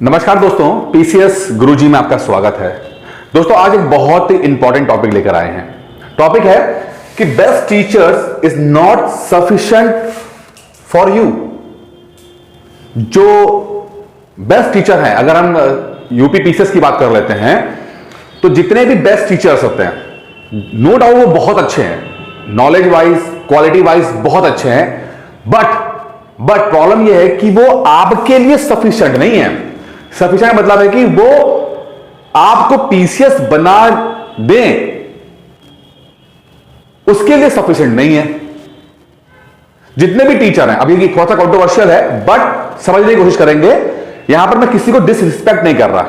नमस्कार दोस्तों, पीसीएस गुरुजी में आपका स्वागत है। दोस्तों आज एक बहुत ही इंपॉर्टेंट टॉपिक लेकर आए हैं। टॉपिक है कि best teachers is not sufficient for you. जो बेस्ट टीचर हैं, अगर हम यूपी पीसीएस की बात कर लेते हैं तो जितने भी बेस्ट टीचर्स होते हैं, नो डाउट वो बहुत अच्छे हैं, नॉलेज वाइज क्वालिटी वाइज बहुत अच्छे हैं, बट प्रॉब्लम यह है कि वो आपके लिए सफिशिएंट नहीं है। सफिशिएंट मतलब है कि वो आपको पीसीएस बना दें, उसके लिए सफिशिएंट नहीं है। जितने भी टीचर हैं, अभी ये थोड़ा सा कंट्रोवर्शियल है बट समझने की कोशिश करेंगे। यहां पर मैं किसी को डिसरिस्पेक्ट नहीं कर रहा,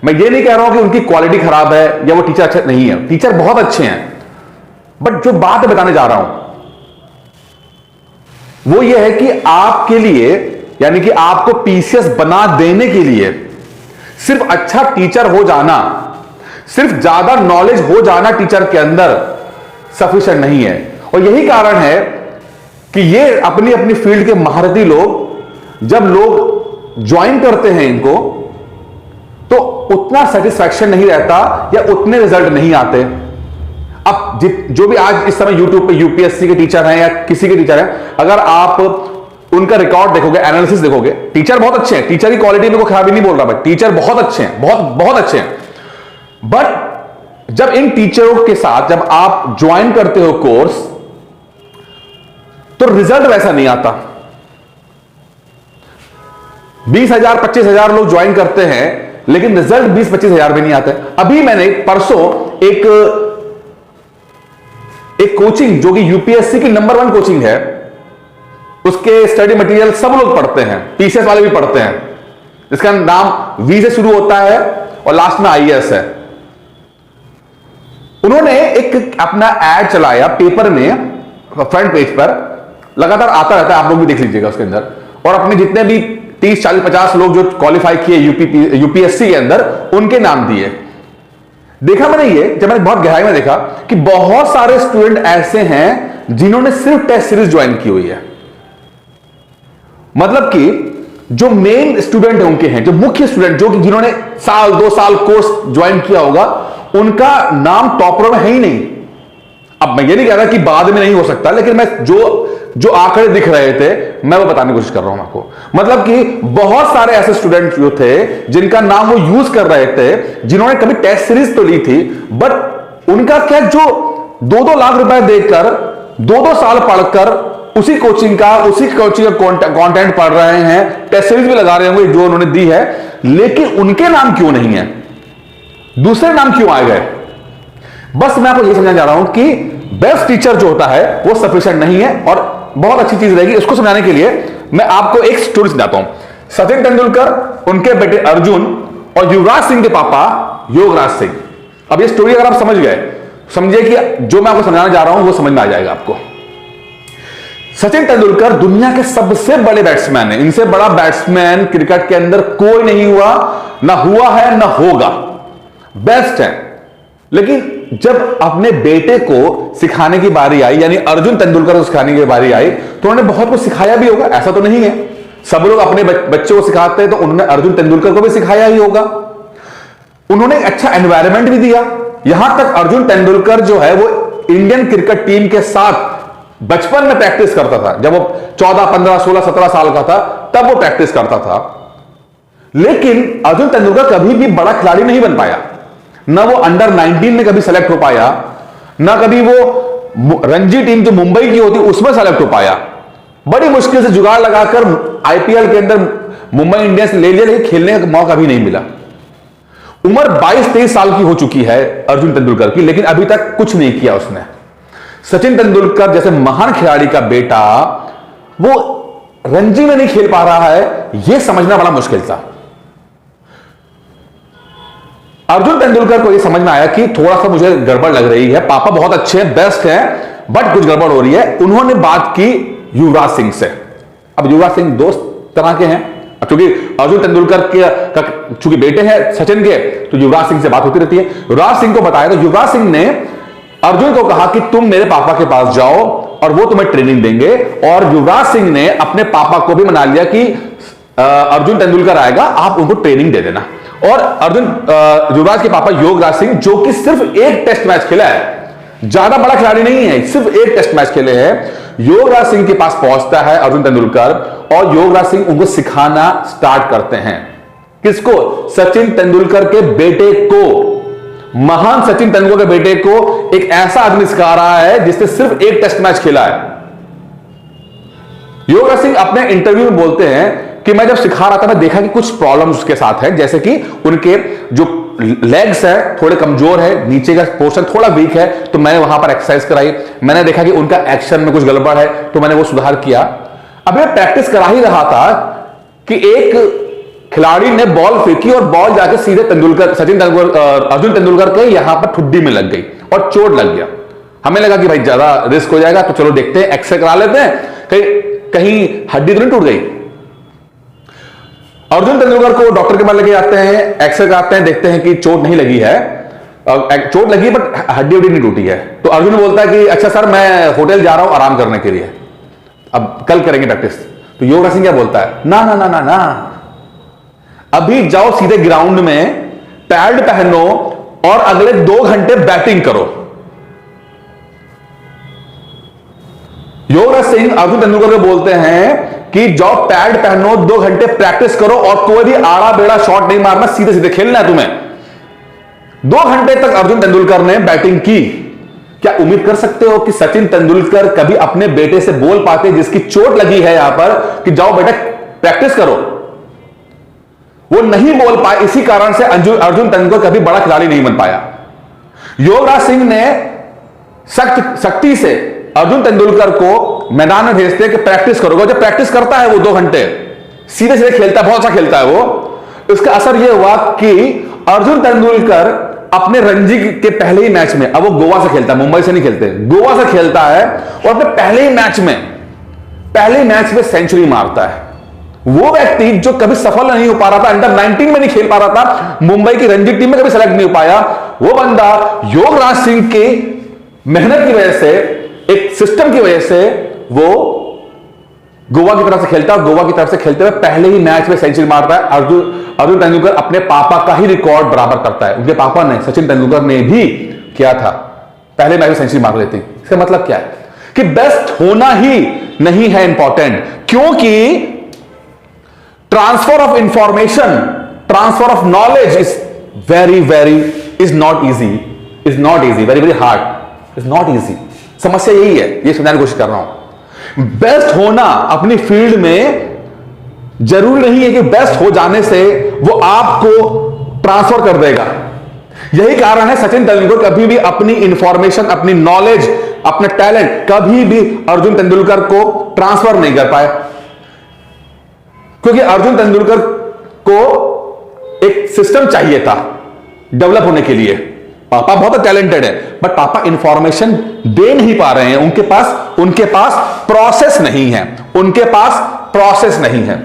मैं ये नहीं कह रहा हूं कि उनकी क्वालिटी खराब है या वो टीचर अच्छे नहीं है। टीचर बहुत अच्छे हैं, बट जो बात बताने जा रहा हूं वो ये है कि आपके लिए, यानी कि आपको पीसीएस बना देने के लिए सिर्फ अच्छा टीचर हो जाना, सिर्फ ज्यादा नॉलेज हो जाना टीचर के अंदर सफिशिएंट नहीं है। और यही कारण है कि ये अपनी अपनी फील्ड के महारथी लोग जब लोग ज्वाइन करते हैं इनको, तो उतना सेटिस्फैक्शन नहीं रहता या उतने रिजल्ट नहीं आते। अब जो भी आज इस समय यूट्यूब पे यूपीएससी के टीचर हैं या किसी के टीचर हैं, अगर आप उनका रिकॉर्ड देखोगे, एनालिसिस देखोगे, टीचर बहुत अच्छे हैं, टीचर की क्वालिटी में कोई खराबी नहीं बोल रहा, बट टीचर बहुत अच्छे हैं, बहुत अच्छे हैं। बट जब इन टीचरों के साथ जब आप ज्वाइन करते हो कोर्स, तो रिजल्ट वैसा नहीं आता। 20,000 25,000 लोग ज्वाइन करते हैं, लेकिन रिजल्ट 20-25 हजार भी नहीं आते। अभी मैंने परसों एक कोचिंग जो कि यूपीएससी की नंबर 1 कोचिंग है, उसके स्टडी मटेरियल सब लोग पढ़ते हैं, पीसीएस वाले भी पढ़ते हैं। इसका नाम वी से शुरू होता है और लास्ट में आईएएस है। उन्होंने एक अपना एड चलाया पेपर में, फ्रंट पेज पर लगातार आता रहता है, आप लोग भी देख लीजिएगा उसके अंदर। और अपने जितने भी 30, 40, 50 लोग जो क्वालिफाई किए यूपीएससी के अंदर, उनके नाम दिए। देखा मैंने ये, जब मैंने बहुत गहराई में देखा कि बहुत सारे स्टूडेंट ऐसे हैं जिन्होंने सिर्फ टेस्ट सीरीज ज्वाइन की हुई है। मतलब कि जो मेन स्टूडेंट है उनके हैं, जो मुख्य स्टूडेंट जो कि जिन्होंने साल 2 साल कोर्स ज्वाइन किया होगा, उनका नाम टॉपर में है ही नहीं। अब मैं ये नहीं कह रहा कि बाद में नहीं हो सकता, लेकिन मैं जो आंकड़े दिख रहे थे मैं वो बताने की कोशिश कर रहा हूं आपको। मतलब कि बहुत सारे ऐसे स्टूडेंट जो थे जिनका नाम वो यूज कर रहे थे, जिन्होंने कभी टेस्ट सीरीज तो ली थी, बट उनका क्या, जो 2-2 लाख रुपए देकर 2-2 साल पढ़कर उसी कोचिंग का कंटेंट पढ़ रहे हैं, टेस्ट सीरीज भी लगा रहे होंगे जो उन्होंने दी है, लेकिन उनके नाम क्यों नहीं है, दूसरे नाम क्यों आ गए? बस मैं आपको यह समझाने जा रहा हूं कि बेस्ट टीचर जो होता है वो सफिशिएंट नहीं है। और बहुत अच्छी चीज रहेगी, इसको समझाने के लिए मैं आपको एक स्टोरी सुनाता हूं। सचिन तेंदुलकर, उनके बेटे अर्जुन और युवराज सिंह के पापा योगराज सिंह। अब ये स्टोरी अगर आप समझ गए, समझिए कि जो मैं आपको समझाने जा रहा हूं वो समझ में आ जाएगा आपको। सचिन तेंदुलकर दुनिया के सबसे बड़े बैट्समैन है, इनसे बड़ा बैट्समैन क्रिकेट के अंदर कोई नहीं हुआ, ना हुआ है ना होगा, बेस्ट है। लेकिन जब अपने बेटे को सिखाने की बारी आई, यानी अर्जुन तेंदुलकर को सिखाने की बारी आई, तो उन्होंने बहुत कुछ सिखाया भी होगा, ऐसा तो नहीं है। सब लोग अपने बच्चों को सिखाते हैं, तो उन्होंने अर्जुन तेंदुलकर को भी सिखाया ही होगा। उन्होंने अच्छा एनवायरनमेंट भी दिया। यहां तक अर्जुन तेंदुलकर जो है वो इंडियन क्रिकेट टीम के साथ बचपन में प्रैक्टिस करता था। जब वो 14, 15, 16, 17 साल का था, तब वो प्रैक्टिस करता था। लेकिन अर्जुन तेंदुलकर कभी भी बड़ा खिलाड़ी नहीं बन पाया, ना वो अंडर 19 में कभी सेलेक्ट हो पाया, ना कभी वो रणजी टीम जो मुंबई की होती उसमें सेलेक्ट हो पाया। बड़ी मुश्किल से जुगाड़ लगाकर आईपीएल के अंदर मुंबई इंडियंस ले लिया, लेकिन खेलने का मौका भी नहीं मिला। उम्र 22-23 साल की हो चुकी है अर्जुन तेंदुलकर की, लेकिन अभी तक कुछ नहीं किया उसने। सचिन तेंदुलकर जैसे महान खिलाड़ी का बेटा वो रणजी में नहीं खेल पा रहा है, यह समझना बड़ा मुश्किल था। अर्जुन तेंदुलकर को यह समझ में आया कि थोड़ा सा मुझे गड़बड़ लग रही है, पापा बहुत अच्छे हैं, बेस्ट हैं, बट कुछ गड़बड़ हो रही है। उन्होंने बात की युवराज सिंह से। अब युवराज सिंह दोस्त तरह के हैं, क्योंकि अर्जुन तेंदुलकर के चूंकि बेटे हैं सचिन के, तो युवराज सिंह से बात होती रहती है। युवराज सिंह को बताया तो युवराज सिंह ने अर्जुन को कहा कि तुम मेरे पापा के पास जाओ और वो तुम्हें ट्रेनिंग देंगे। और युवराज सिंह ने अपने पापा को भी मना लिया कि अर्जुन तेंदुलकर आएगा, आप उनको ट्रेनिंग दे देना। और युवराज के पापा योगराज सिंह, जो कि सिर्फ एक टेस्ट मैच खेला है, ज्यादा बड़ा खिलाड़ी नहीं है, सिर्फ एक टेस्ट मैच खेले हैं, योगराज सिंह के पास पहुंचता है अर्जुन तेंदुलकर और योगराज सिंह उनको सिखाना स्टार्ट करते हैं। किसको? सचिन तेंदुलकर के बेटे को, महान सचिन तेंदुलकर के बेटे को एक ऐसा आदमी सिखा रहा है जिसने सिर्फ एक टेस्ट मैच खेला है। योगराज सिंह अपने इंटरव्यू में बोलते हैं कि मैं जब सिखा रहा था, मैं देखा कि कुछ प्रॉब्लम्स उसके साथ है, जैसे कि उनके जो लेग्स है थोड़े कमजोर है, नीचे का पोर्शन थोड़ा वीक है, तो मैंने वहां पर एक्सरसाइज कराई। मैंने देखा कि उनका एक्शन में कुछ गड़बड़ है, तो मैंने वो सुधार किया। अब मैं प्रैक्टिस करा ही रहा था कि एक खिलाड़ी ने बॉल फेंकी और बॉल जाके सीधे अर्जुन तेंदुलकर के यहां पर ठुड्डी में लग गई और चोट लग गया। हमें लगा कि भाई ज्यादा रिस्क हो जाएगा, तो चलो देखते हैं, एक्सरे करा लेते हैं, कहीं हड्डी तो नहीं टूट गई। अर्जुन तेंदुलकर को डॉक्टर के पास लेके जाते हैं, एक्सरे कराते हैं, देखते हैं कि चोट नहीं लगी है, चोट लगी बट हड्डी नहीं टूटी है। तो अर्जुन बोलता है कि अच्छा सर, मैं होटल जा रहा हूं आराम करने के लिए, अब कल करेंगे प्रैक्टिस। तो योगराज सिंह क्या बोलता है, ना ना ना ना ना, अभी जाओ सीधे ग्राउंड में, पैड पहनो और अगले 2 घंटे बैटिंग करो। योगराज सिंह अर्जुन तेंदुलकर को बोलते हैं कि जाओ पैड पहनो, 2 घंटे प्रैक्टिस करो और कोई भी आड़ा बेड़ा शॉट नहीं मारना, सीधे सीधे खेलना है तुम्हें। 2 घंटे तक अर्जुन तेंदुलकर ने बैटिंग की। क्या उम्मीद कर सकते हो कि सचिन तेंदुलकर कभी अपने बेटे से बोल पाते, जिसकी चोट लगी है यहां पर, कि जाओ बेटा प्रैक्टिस करो? वो नहीं बोल पाए, इसी कारण से अर्जुन तेंदुलकर कभी बड़ा खिलाड़ी नहीं बन पाया। योगराज सिंह ने सख्ती से अर्जुन तेंदुलकर को मैदान में भेजते हैं कि प्रैक्टिस करोगे। जब प्रैक्टिस करता है वो 2 घंटे सीधे सीधे खेलता है, बहुत अच्छा खेलता है वो। इसका असर यह हुआ कि अर्जुन तेंदुलकर अपने रणजी के पहले ही मैच में, अब वो गोवा से खेलता है, मुंबई से नहीं खेलते, गोवा से खेलता है, और अपने पहले मैच में सेंचुरी मारता है। वो व्यक्ति जो कभी सफल नहीं हो पा रहा था, अंडर 19 में नहीं खेल पा रहा था, मुंबई की रणजी टीम में कभी सेलेक्ट नहीं हो पाया, वो बंदा योगराज सिंह की मेहनत की वजह से, एक सिस्टम की वजह से वो गोवा की तरफ से खेलता है। गोवा की तरफ से खेलते हुए पहले ही मैच में सेंचुरी मारता है। अर्जुन तेंदुलकर अपने पापा का ही रिकॉर्ड बराबर करता है। उनके पापा ने, सचिन तेंदुलकर ने भी किया था, पहले मैच में सेंचुरी मार लेती। इसका मतलब क्या है कि बेस्ट होना ही नहीं है इंपॉर्टेंट, क्योंकि transfer of information, transfer of knowledge is not easy, very hard, is not easy. समस्या यही है, ये समझाने की कोशिश कर रहा हूं। बेस्ट होना अपनी फील्ड में जरूरी नहीं है कि बेस्ट हो जाने से वो आपको ट्रांसफर कर देगा। यही कारण है सचिन तेंदुलकर कभी भी अपनी इंफॉर्मेशन, अपनी नॉलेज, अपने टैलेंट कभी भी अर्जुन तेंदुलकर को ट्रांसफर नहीं कर पाए, क्योंकि अर्जुन तेंदुलकर को एक सिस्टम चाहिए था डेवलप होने के लिए। पापा बहुत टैलेंटेड है, बट पापा इंफॉर्मेशन दे नहीं पा रहे हैं, उनके पास प्रोसेस नहीं है।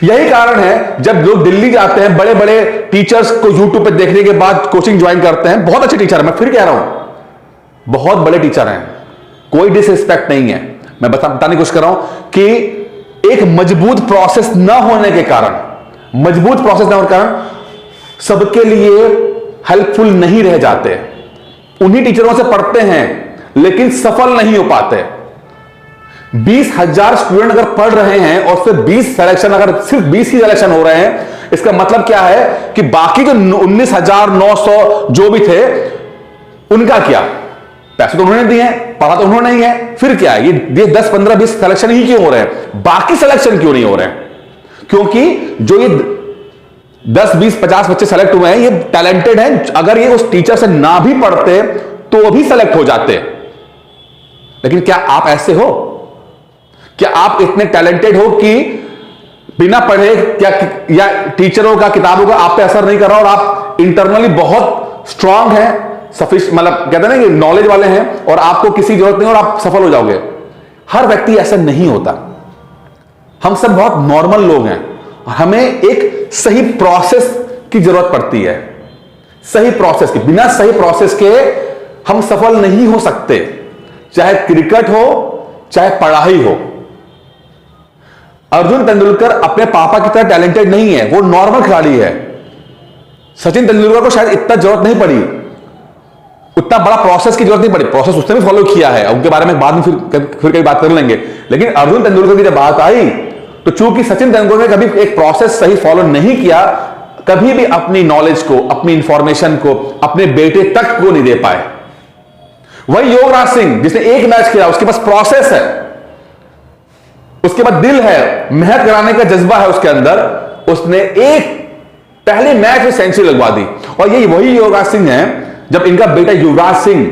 यही कारण है जब लोग दिल्ली जाते हैं, बड़े बड़े टीचर्स को यूट्यूब पे देखने के बाद कोचिंग ज्वाइन करते हैं, बहुत अच्छे टीचर है, मैं फिर कह रहा हूं बहुत बड़े टीचर हैं, कोई डिसरिस्पेक्ट नहीं है, मैं बताने की कोशिश कर रहा हूं कि एक मजबूत प्रोसेस न होने के कारण सबके लिए हेल्पफुल नहीं रह जाते। उन्हीं टीचरों से पढ़ते हैं लेकिन सफल नहीं हो पाते। 20,000 स्टूडेंट अगर पढ़ रहे हैं और सिर्फ 20 सिलेक्शन, अगर सिर्फ 20 ही सिलेक्शन हो रहे हैं, इसका मतलब क्या है कि बाकी जो 19,900 जो भी थे उनका क्या? पैसे तो उन्होंने दिए हैं, पढ़ा तो उन्होंने ही है, फिर क्या है? ये 10, 15, 20 सिलेक्शन ही क्यों हो रहे हैं? बाकी सिलेक्शन क्यों नहीं हो रहे हैं? क्योंकि जो ये 10, 20, 50 बच्चे सेलेक्ट हुए हैं, ये टैलेंटेड हैं। अगर ये उस टीचर से ना भी पढ़ते तो भी सेलेक्ट हो जाते। लेकिन क्या आप ऐसे हो? क्या आप इतने टैलेंटेड हो कि बिना पढ़े या टीचरों का, किताबों का आप पे असर नहीं कर रहा और आप इंटरनली बहुत स्ट्रांग हैं, मतलब कहते हैं ना कि नॉलेज वाले हैं और आपको किसी जरूरत नहीं और आप सफल हो जाओगे? हर व्यक्ति ऐसा नहीं होता। हम सब बहुत नॉर्मल लोग हैं, हमें एक सही प्रोसेस की जरूरत पड़ती है, सही प्रोसेस की। बिना सही प्रोसेस के हम सफल नहीं हो सकते, चाहे क्रिकेट हो चाहे पढ़ाई हो। अर्जुन तेंदुलकर अपने पापा की तरह टैलेंटेड नहीं है, वो नॉर्मल खिलाड़ी है। सचिन तेंदुलकर को शायद इतना जरूरत नहीं पड़ी, उतना बड़ा प्रोसेस की जरूरत नहीं पड़ी। प्रोसेस उसने भी फॉलो किया है, उनके बारे में बाद में फिर कभी बात कर लेंगे। लेकिन अर्जुन तेंदुलकर की जब बात आई तो चूंकि सचिन तेंदुलकर ने कभी एक प्रोसेस सही फॉलो नहीं किया, कभी भी अपनी नॉलेज को, अपनी इंफॉर्मेशन को अपने बेटे तक को नहीं दे पाए। वही युवराज सिंह जिसने एक मैच खेला, उसके पास प्रोसेस है, उसके बाद दिल है, मेहनत कराने का जज्बा है उसके अंदर, उसने एक पहले मैच में सेंचुरी लगवा दी। और ये वही युवराज सिंह है जब इनका बेटा युवराज सिंह,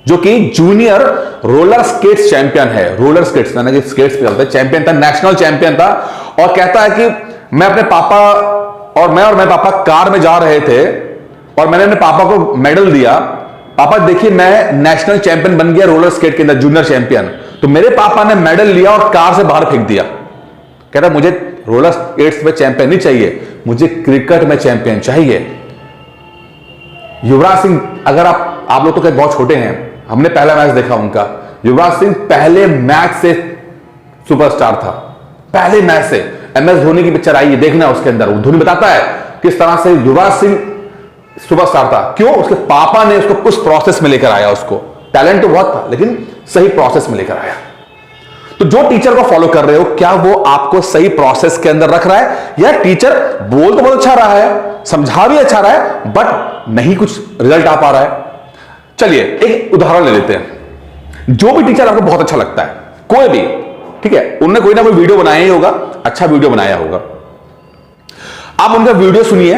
जो कि जूनियर रोलर स्केट्स चैंपियन है, रोलर स्केट्स यानी कि स्केट्स पे चलता है, चैंपियन था, नेशनल चैंपियन था, और कहता है कि मैं अपने पापा और मेरे पापा कार में जा रहे थे और मैंने अपने पापा को मेडल दिया, पापा देखिए मैं नेशनल चैंपियन बन गया रोलर स्केट के अंदर, जूनियर चैंपियन। तो मेरे पापा ने मेडल लिया और कार से बाहर फेंक दिया। कहता मुझे रोलर स्केट्स में चैंपियन नहीं चाहिए, मुझे क्रिकेट में चैंपियन चाहिए। युवराज सिंह, अगर आप लोग तो कहते बहुत छोटे हैं, हमने पहला मैच देखा उनका। युवराज सिंह पहले मैच से सुपरस्टार था, पहले मैच से। MS धोनी की पिक्चर आई है, देखना उसके अंदर धोनी बताता है किस तरह से युवराज सिंह सुपरस्टार था। क्यों? उसके पापा ने उसको उस प्रोसेस में लेकर आया, उसको टैलेंट तो बहुत था लेकिन सही प्रोसेस में लेकर आया। तो जो टीचर को फॉलो कर रहे हो, क्या वो आपको सही प्रोसेस के अंदर रख रहा है, या टीचर बोल तो बहुत अच्छा रहा है, समझा भी अच्छा रहा है, बट नहीं कुछ रिजल्ट आ पा रहा है? चलिए एक उदाहरण ले लेते हैं। जो भी टीचर आपको बहुत अच्छा लगता है, कोई भी, ठीक है, उन्होंने कोई ना कोई वीडियो बनाया ही होगा, अच्छा वीडियो बनाया होगा, आप उनका वीडियो सुनिए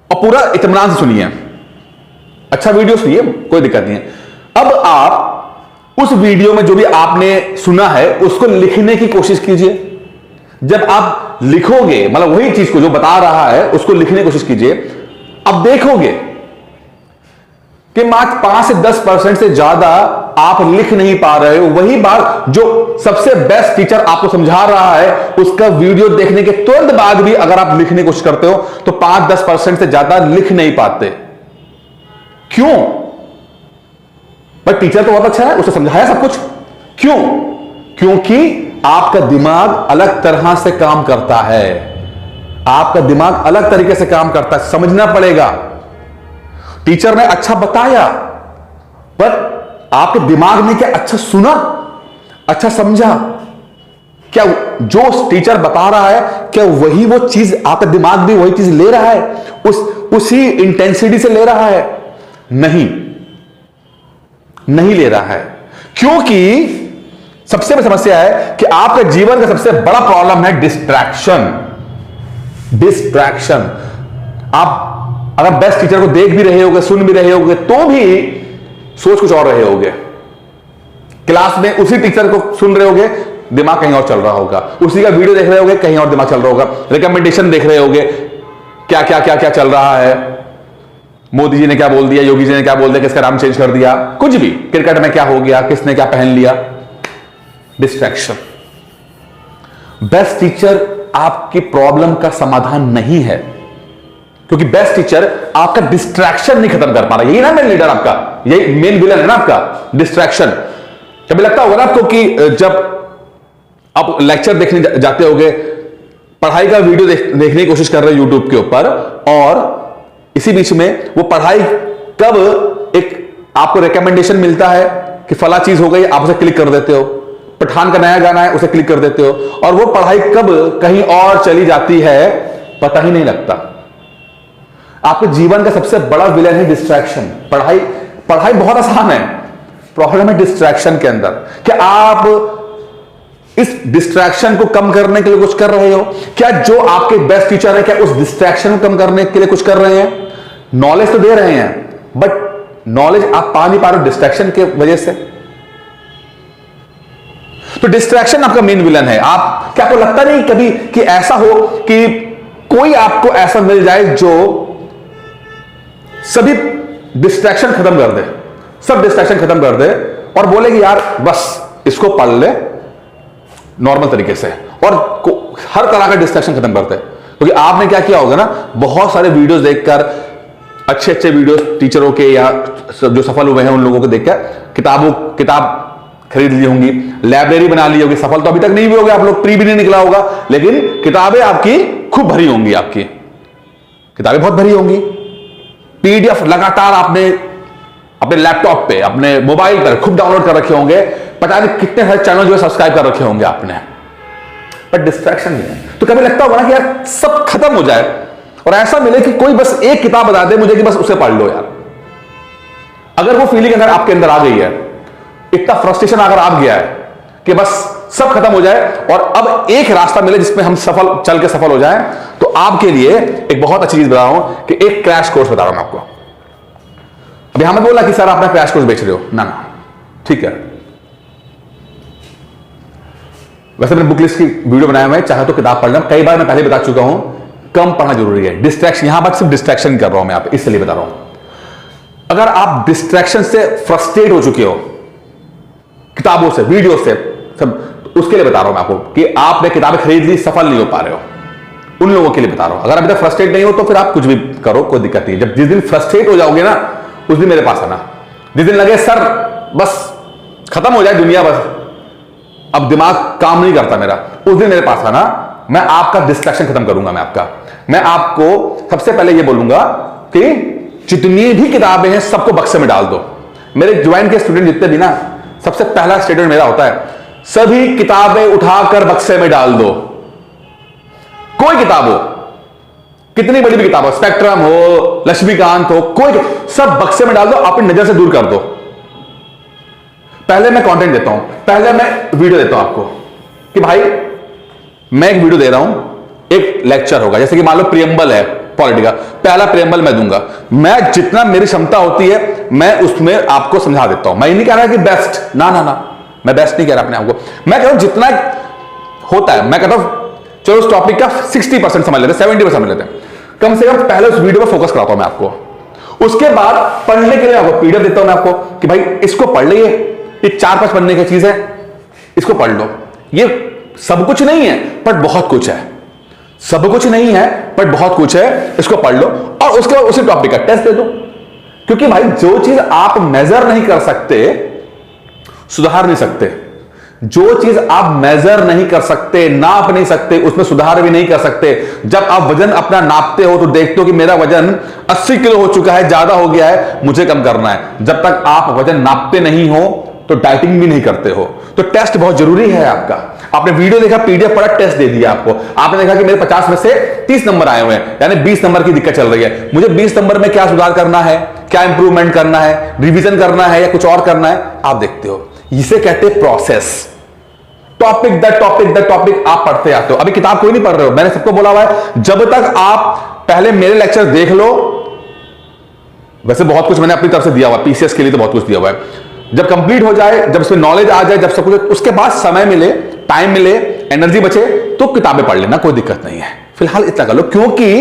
और पूरा इत्मीनान से सुनिए, अच्छा वीडियो सुनिए, कोई दिक्कत नहीं है। अब आप उस वीडियो में जो भी आपने सुना है उसको लिखने की कोशिश कीजिए। जब आप लिखोगे, मतलब वही चीज को जो बता रहा है उसको लिखने की कोशिश कीजिए, अब देखोगे कि मात्र 5 से 10% से ज्यादा आप लिख नहीं पा रहे हो। वही बात जो सबसे बेस्ट टीचर आपको समझा रहा है, उसका वीडियो देखने के तुरंत बाद भी अगर आप लिखने की कोशिश करते हो तो 5-10% से ज्यादा लिख नहीं पाते। क्यों? पर टीचर तो बहुत अच्छा है, उसे समझाया सब कुछ। क्यों? क्योंकि आपका दिमाग अलग तरह से काम करता है, आपका दिमाग अलग तरीके से काम करता है, समझना पड़ेगा। टीचर ने अच्छा बताया, पर आपके दिमाग ने क्या अच्छा सुना, अच्छा समझा? क्या जो टीचर बता रहा है, क्या वही वो चीज आपका दिमाग भी वही चीज ले रहा है, उसी इंटेंसिटी से ले रहा है? नहीं ले रहा है। क्योंकि सबसे बड़ी समस्या है कि आपके जीवन का सबसे बड़ा प्रॉब्लम है डिस्ट्रैक्शन। आप अगर बेस्ट टीचर को देख भी रहे होगे, सुन भी रहे होगे, तो भी सोच कुछ और रहे होगे। क्लास में उसी टीचर को सुन रहे होगे, दिमाग कहीं और चल रहा होगा, उसी का वीडियो देख रहे होगे, कहीं और दिमाग चल रहा होगा, रिकमेंडेशन देख रहे होगे, क्या क्या क्या क्या चल रहा है, मोदी जी ने क्या बोल दिया, योगी जी ने क्या बोल दिया, किसका नाम चेंज कर दिया, कुछ भी, क्रिकेट में क्या हो गया, किसने क्या पहन लिया। डिस्ट्रैक्शन। बेस्ट टीचर आपकी प्रॉब्लम का समाधान नहीं है, क्योंकि बेस्ट टीचर आपका डिस्ट्रैक्शन नहीं खत्म कर पा रहा। यही ना मेन लीडर आपका, यही मेन विलन है ना आपका, डिस्ट्रैक्शन। कभी लगता होगा ना आपको कि जब आप लेक्चर देखने जाते होगे, पढ़ाई का वीडियो देखने की कोशिश कर रहे हो यूट्यूब के ऊपर, और इसी बीच में वो पढ़ाई कब एक आपको रिकमेंडेशन मिलता है कि फला चीज हो गई, आप उसे क्लिक कर देते हो, पठान का नया गाना है उसे क्लिक कर देते हो, और वो पढ़ाई कब कहीं और चली जाती है पता ही नहीं लगता। आपके जीवन का सबसे बड़ा विलन है डिस्ट्रैक्शन। पढ़ाई बहुत आसान है, प्रॉब्लम है डिस्ट्रैक्शन के अंदर। क्या आप इस डिस्ट्रैक्शन को कम करने के लिए कुछ कर रहे हो? क्या जो आपके बेस्ट टीचर है, क्या उस डिस्ट्रैक्शन को कम करने के लिए कुछ कर रहे हैं? नॉलेज तो दे रहे हैं, बट नॉलेज आप पा नहीं पा रहे हो डिस्ट्रैक्शन के वजह से। तो डिस्ट्रैक्शन आपका मेन विलन है। क्या आपको लगता नहीं कभी कि ऐसा हो कि कोई आपको ऐसा मिल जाए जो सभी डिस्ट्रैक्शन खत्म कर दे, सब डिस्ट्रैक्शन खत्म कर दे और बोले कि यार बस इसको पढ़ ले नॉर्मल तरीके से, और हर तरह का डिस्ट्रैक्शन खत्म करते हैं। क्योंकि आपने क्या किया होगा ना, बहुत सारे वीडियोस देखकर, अच्छे वीडियोस टीचरों के या जो सफल हुए हैं उन लोगों को देखकर, किताब खरीद ली होंगी, लाइब्रेरी बना ली होगी। सफल तो अभी तक नहीं भी होगे आप लोग, प्री भी नहीं निकला होगा, लेकिन किताबें आपकी खूब भरी होंगी, आपकी किताबें बहुत भरी होंगी। पीडीएफ लगातार आपने अपने लैपटॉप पे, अपने मोबाइल पर खूब डाउनलोड कर रखे होंगे, पता नहीं कितने सारे चैनल जो है सब्सक्राइब कर रखे होंगे आपने, पर डिस्ट्रैक्शन नहीं है। तो कभी लगता होगा ना कि यार सब खत्म हो जाए और ऐसा मिले कि कोई बस एक किताब बता दे मुझे कि बस उसे पढ़ लो यार। अगर वो फीलिंग अगर आपके अंदर आ गई है, इतना फ्रस्ट्रेशन अगर आ गया है कि बस सब खत्म हो जाए और अब एक रास्ता मिले जिसमें हम चल के सफल हो जाएं, तो आपके लिए एक बहुत अच्छी चीज बता रहा हूं कि एक क्रैश कोर्स बता रहा हूं मैं आपको। अभी हमें बोला कि सर आप क्रैश कोर्स बेच रहे हो, ना ना ठीक है। वैसे मैंने बुक लिस्ट की वीडियो बनाया हुआ है, चाहे तो किताब पढ़ लें। कई बार मैं पहले बता चुका हूं, कम पढ़ना जरूरी है। डिस्ट्रैक्शन, यहां पर सिर्फ डिस्ट्रैक्शन कर रहा हूं मैं आप, इसलिए बता रहा हूं। अगर आप डिस्ट्रैक्शन से फ्रस्ट्रेट हो चुके हो, किताबों से, वीडियो से, सब, तो उसके लिए बता रहा हूं मैं आपको कि आपने किताबें खरीद ली, सफल नहीं हो पा रहे हो, उन लोगों के लिए बता रहा हूं। अगर अभी तक फ्रस्ट्रेट नहीं हो तो फिर आप कुछ भी करो, कोई दिक्कत नहीं है। जब जिस दिन फ्रस्ट्रेट हो जाओगे ना, उस दिन मेरे पास आना। जिस दिन लगे सर बस खत्म हो जाए दुनिया, बस अब दिमाग काम नहीं करता मेरा, उस दिन मेरे पास आना। मैं आपका डिस्ट्रैक्शन खत्म करूंगा। मैं आपको सबसे पहले ये बोलूंगा कि जितनी भी किताबें हैं सबको बक्से में डाल दो। मेरे ज्वाइन के स्टूडेंट जितने भी ना, सबसे पहला स्टेटमेंट मेरा होता है, सभी किताबें उठाकर बक्से में डाल दो। कोई किताब हो, कितनी बड़ी भी किताब हो, स्पेक्ट्रम हो, लक्ष्मीकांत हो, कोई, सब बक्से में डाल दो, अपनी नजर से दूर कर दो। पहले मैं कंटेंट देता हूं, पहले मैं वीडियो देता हूं आपको कि भाई मैं एक वीडियो दे रहा हूं, एक लेक्चर होगा, जैसे कि मान लो प्रियम्बल है पॉलिटी का, पहला प्रियम्बल मैं दूंगा। मैं जितना मेरी क्षमता होती है मैं उसमें आपको समझा देता हूं। मैं ये नहीं कह रहा कि बेस्ट, ना ना ना, मैं बेस्ट नहीं कह रहा अपने आपको। मैं कह रहा हूं जितना होता है, मैं कहता हूं चलो उस टॉपिक का 60% समझ लेते हैं, 70% समझ लेते हैं। कम से कम पहले उस वीडियो पर फोकस कराता हूं मैं आपको। उसके बाद पढ़ने के लिए आपको पीडीएफ देता हूं मैं आपको कि भाई इसको पढ़ लीजिए, ये 4-5 पढ़ने की चीज है, इसको पढ़ लो। ये सब कुछ नहीं है पर बहुत कुछ है, सब कुछ नहीं है पर बहुत कुछ है, इसको पढ़ लो। और उसके बाद उसी टॉपिक का टेस्ट दे दो। क्योंकि भाई जो चीज आप मेजर नहीं कर सकते, सुधार नहीं सकते। जो चीज आप मेजर नहीं कर सकते, नाप नहीं सकते, उसमें सुधार भी नहीं कर सकते। जब आप वजन अपना नापते हो तो देखते हो कि मेरा वजन 80 किलो हो चुका है, ज्यादा हो गया है, मुझे कम करना है। जब तक आप वजन नापते नहीं हो तो डाइटिंग भी नहीं करते हो। तो टेस्ट बहुत जरूरी है आपका। आपने वीडियो देखा, पीडीएफ पढ़ा, टेस्ट दे दिया आपको। आपने देखा कि मेरे 50 में से 30 नंबर आए हुए हैं, यानी 20 नंबर की दिक्कत चल रही है। मुझे 20 नंबर में क्या सुधार करना है, क्या इंप्रूवमेंट करना है, रिवीजन करना है या कुछ और करना है, आप देखते हो। इसे कहते हैं प्रोसेस। टॉपिक द टॉपिक आप पढ़ते आते हो। अभी किताब कोई नहीं पढ़ रहे हो, मैंने सबको बोला हुआ है जब तक आप पहले मेरे लेक्चर देख लो। वैसे बहुत कुछ मैंने अपनी तरफ से दिया हुआ, पीसीएस के लिए तो बहुत कुछ दिया हुआ है। जब कंप्लीट हो जाए, जब इसमें नॉलेज आ जाए, जब सब कुछ, उसके बाद समय मिले, टाइम मिले, एनर्जी बचे तो किताबें पढ़ लेना, कोई दिक्कत नहीं है। फिलहाल इतना कर लो, क्योंकि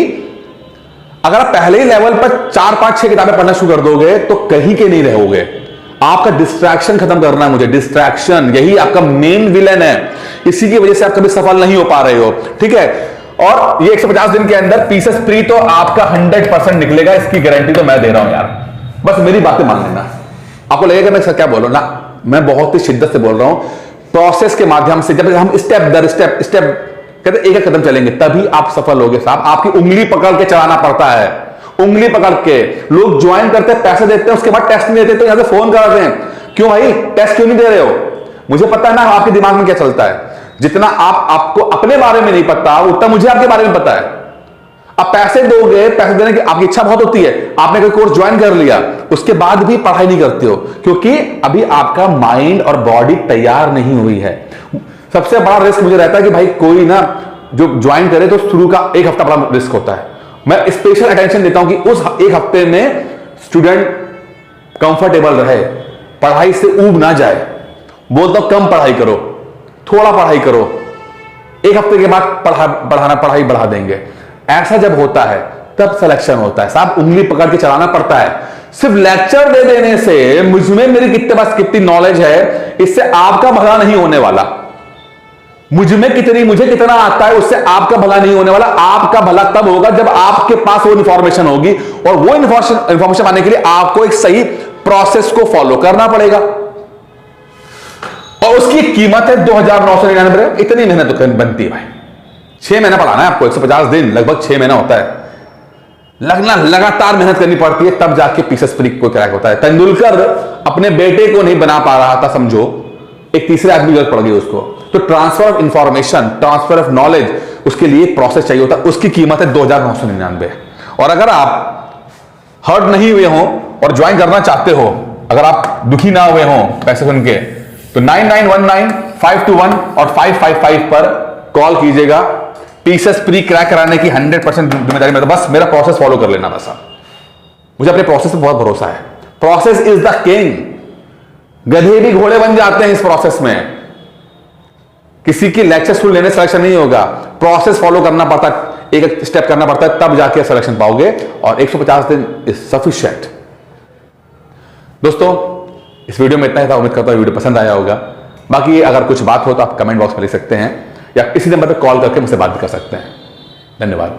अगर आप पहले ही लेवल पर 4-5-6 किताबें पढ़ना शुरू कर दोगे तो कहीं के नहीं रहोगे। आपका डिस्ट्रैक्शन खत्म करना है मुझे, डिस्ट्रैक्शन यही आपका मेन विलन है। इसी की वजह से आप कभी सफल नहीं हो पा रहे हो, ठीक है। और ये 150 दिन के अंदर पीसेस फ्री तो आपका 100% निकलेगा, इसकी गारंटी तो मैं दे रहा हूं यार। बस मेरी बातें मान लेना। आपको लगेगा मैं क्या बोल रहा हूं ना, मैं बहुत ही शिद्दत से बोल रहा हूं। प्रोसेस के माध्यम से जब हम स्टेप दर स्टेप कहते एक एक कदम चलेंगे तभी आप सफल होगे साहब। आपकी उंगली पकड़ के चलाना पड़ता है, उंगली पकड़ के। लोग ज्वाइन करते हैं, पैसे देते हैं, उसके बाद टेस्ट नहीं देते तो यहां से फोन करते हैं, क्यों भाई टेस्ट क्यों नहीं दे रहे हो? मुझे पता है ना आपके दिमाग में क्या चलता है। जितना आपको अपने बारे में नहीं पता उतना मुझे आपके बारे में पता है। अब पैसे दोगे, पैसे देने की आपकी इच्छा बहुत होती है, आपने कोई कोर्स ज्वाइन कर लिया, उसके बाद भी पढ़ाई नहीं करते हो क्योंकि अभी आपका माइंड और बॉडी तैयार नहीं हुई है। सबसे बड़ा रिस्क मुझे रहता है कि भाई कोई ना जो ज्वाइन करे तो शुरू का 1 हफ्ता बड़ा रिस्क होता है। मैं स्पेशल अटेंशन देता हूं कि उस 1 हफ्ते में स्टूडेंट कंफर्टेबल रहे, पढ़ाई से ऊब ना जाए। बोलता हूं कम पढ़ाई करो, थोड़ा पढ़ाई करो, 1 हफ्ते के बाद पढ़ाई बढ़ा देंगे। ऐसा जब होता है तब सिलेक्शन होता है साहब। उंगली पकड़ के चलाना पड़ता है। सिर्फ लेक्चर दे देने से मुझमें मेरी कितनी नॉलेज है, इससे आपका भला नहीं होने वाला। मुझे कितना आता है उससे आपका भला नहीं होने वाला। आपका भला तब होगा जब आपके पास वो इंफॉर्मेशन होगी, और वो इंफॉर्मेशन आने के लिए आपको एक सही प्रोसेस को फॉलो करना पड़ेगा। उसकी कीमत है 2,999। इतनी मेहनत तो बनती है भाई। 6 महीना पढ़ाना है आपको, 150 दिन, लगभग 6 महीना होता है। लगना लगातार मेहनत करनी पड़ती है, तब जाके पीसेस फ्रीक को क्रैक होता है। तेंदुलकर अपने बेटे को नहीं बना पा रहा था, समझो, एक तीसरे आदमी की जरूरत पड़ गई उसको। तो transfer of information, transfer of knowledge, उसके लिए एक प्रोसेस चाहिए होता है। उसकी कीमत है 2,999। और अगर आप हर्ट नहीं हुए हो और ज्वाइन करना चाहते हो, अगर आप दुखी ना हुए हो पैसे सुन के, तो 9919-521 और 555 पर कॉल कीजिएगा। पीसेस प्री क्रैक कराने की 100% जिम्मेदारी मेरा। बस मेरा प्रोसेस फॉलो कर लेना। बस आप, मुझे अपने प्रोसेस पे बहुत भरोसा है। Process is the king. गधे भी घोड़े बन जाते हैं इस प्रोसेस में। किसी की लेक्चर स्कूल लेने सिलेक्शन नहीं होगा, प्रोसेस फॉलो करना पड़ता है, एक एक स्टेप करना पड़ता है, तब जाके सिलेक्शन पाओगे। और 150 दिन इज सफिशिएंट। दोस्तों, इस वीडियो में इतना ही था। उम्मीद करता हूं वीडियो पसंद आया होगा। बाकी अगर कुछ बात हो तो आप कमेंट बॉक्स में लिख सकते हैं, या किसी नंबर पर कॉल करके मुझसे बात भी कर सकते हैं। धन्यवाद।